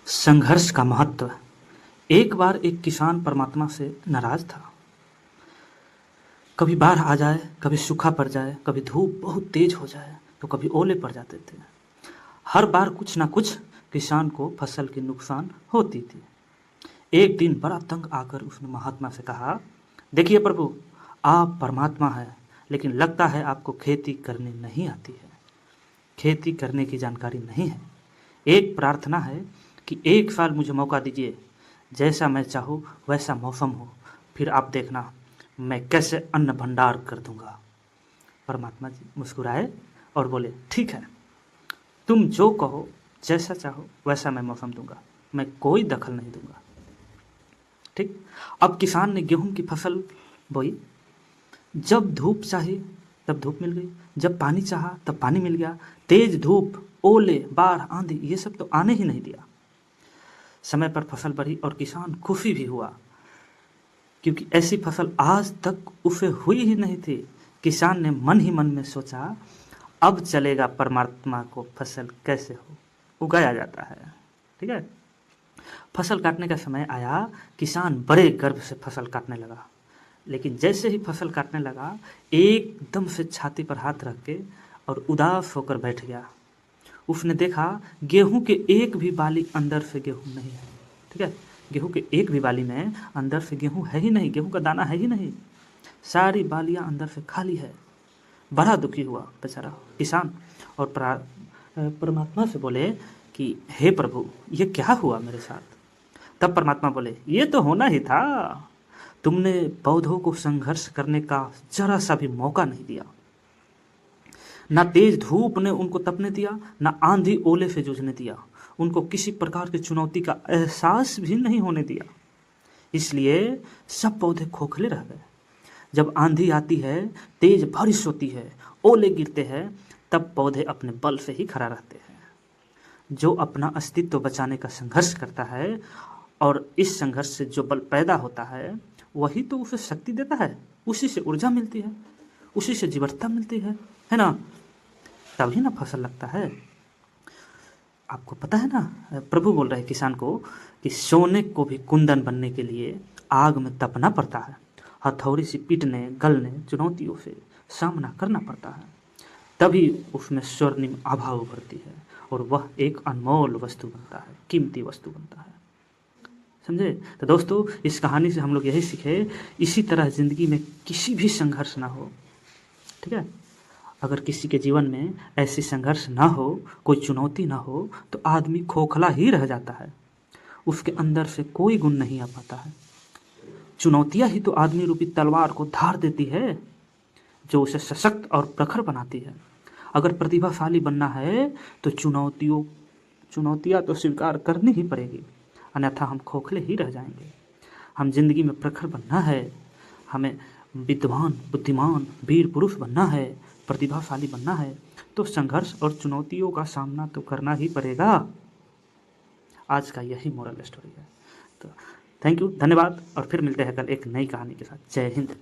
संघर्ष का महत्व। एक बार एक किसान परमात्मा से नाराज था। कभी बाढ़ आ जाए, कभी सूखा पड़ जाए, कभी धूप बहुत तेज हो जाए, तो कभी ओले पड़ जाते थे। हर बार कुछ ना कुछ किसान को फसल की नुकसान होती थी। एक दिन बड़ा तंग आकर उसने महात्मा से कहा, देखिए प्रभु, आप परमात्मा हैं, लेकिन लगता है आपको खेती करनी नहीं आती है। खेती करने की जानकारी नहीं है। एक प्रार्थना है कि एक साल मुझे मौका दीजिए, जैसा मैं चाहूँ वैसा मौसम हो, फिर आप देखना मैं कैसे अन्न भंडार कर दूंगा। परमात्मा जी मुस्कुराए और बोले, ठीक है, तुम जो कहो, जैसा चाहो वैसा मैं मौसम दूंगा, मैं कोई दखल नहीं दूंगा। ठीक। अब किसान ने गेहूं की फसल बोई। जब धूप चाही तब धूप मिल गई, जब पानी चाहा तब पानी मिल गया। तेज धूप, ओले, बाढ़, आंधी, ये सब तो आने ही नहीं दिया। समय पर फसल बढ़ी और किसान खुशी भी हुआ, क्योंकि ऐसी फसल आज तक उसे हुई ही नहीं थी। किसान ने मन ही मन में सोचा, अब चलेगा परमात्मा को फसल कैसे हो उगाया जाता है। ठीक है। फसल काटने का समय आया। किसान बड़े गर्व से फसल काटने लगा, लेकिन जैसे ही फसल काटने लगा, एकदम से छाती पर हाथ रख के और उदास होकर बैठ गया। उसने देखा गेहूं के एक भी बाली अंदर से गेहूं नहीं है। ठीक है। गेहूं के एक भी बाली में अंदर से गेहूं है ही नहीं, गेहूं का दाना है ही नहीं। सारी बालियां अंदर से खाली है। बड़ा दुखी हुआ बेचारा किसान और परमात्मा से बोले कि हे प्रभु, ये क्या हुआ मेरे साथ। तब परमात्मा बोले, ये तो होना ही था। तुमने पौधों को संघर्ष करने का जरा सा भी मौका नहीं दिया। ना तेज धूप ने उनको तपने दिया, ना आंधी ओले से जूझने दिया। उनको किसी प्रकार की चुनौती का एहसास भी नहीं होने दिया। इसलिए सब पौधे खोखले रह गए। जब आंधी आती है, तेज बारिश होती है, ओले गिरते हैं, तब पौधे अपने बल से ही खड़ा रहते हैं। जो अपना अस्तित्व बचाने का संघर्ष करता है और इस संघर्ष से जो बल पैदा होता है, वही तो उसे शक्ति देता है। उसी से ऊर्जा मिलती है, उसी से जीवटता मिलती है ना। तभी ना फसल लगता है। आपको पता है ना, प्रभु बोल रहे हैं किसान को कि सोने को भी कुंदन बनने के लिए आग में तपना पड़ता है। हथौड़ी से पीटने, गलने, चुनौतियों से सामना करना पड़ता है, तभी उसमें स्वर्णिम आभा उभरती है और वह एक अनमोल वस्तु बनता है, कीमती वस्तु बनता है। समझे। तो दोस्तों, इस कहानी से हम लोग यही सीखे, इसी तरह जिंदगी में किसी भी संघर्ष ना हो। ठीक है। अगर किसी के जीवन में ऐसी संघर्ष ना हो, कोई चुनौती ना हो, तो आदमी खोखला ही रह जाता है। उसके अंदर से कोई गुण नहीं आ पाता है। चुनौतियां ही तो आदमी रूपी तलवार को धार देती है, जो उसे सशक्त और प्रखर बनाती है। अगर प्रतिभाशाली बनना है तो चुनौतियां तो स्वीकार करनी ही पड़ेगी, अन्यथा हम खोखले ही रह जाएंगे। हम जिंदगी में प्रखर बनना है, हमें विद्वान, बुद्धिमान, वीर पुरुष बनना है, प्रतिभाशाली बनना है, तो संघर्ष और चुनौतियों का सामना तो करना ही पड़ेगा। आज का यही मोरल स्टोरी है। तो थैंक यू, धन्यवाद, और फिर मिलते हैं कल एक नई कहानी के साथ। जय हिंद।